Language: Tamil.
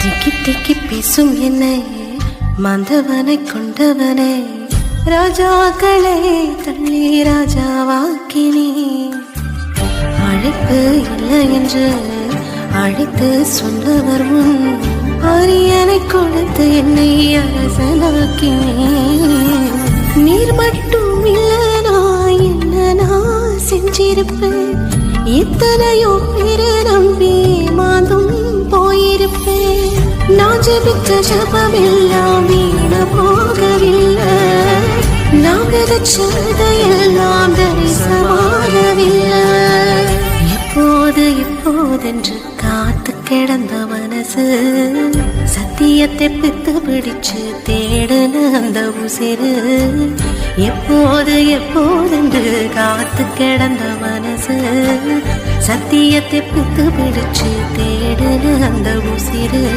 திக்கி திக்கி பேசும் என்னை மாந்தவனை கொண்டவனே, ராஜாக்களே தள்ளி ராஜாவாக்கினே. அழைப்பு இல்லை என்று அழைத்து சொன்னவர் முன் அரியணை கொடுத்து என்னை அரசனாக்கினே. நீர் மட்டும் இல்லனா என்ன நான் செஞ்சிருப்பேன், எத்தனையோ பேரு நம்பி மாந்தும் போயிருப்பேன். நான் ஜெபித்த ஜபமெல்லாம் வீண போகவில்லை, நான் விதைச்சதையெல்லாம் தரிசமாகவில்லை. எப்போது எப்போதென்று காத்து கிடந்த மனசு சத்தியத்தை பித்து பிடிச்சு தேடுன அந்த உசிறு. எப்போது எப்போதென்று காத்து கிடந்த மனசு சத்தியத்தை பித்து பிடிச்சு தேடுன அந்த உசிறு.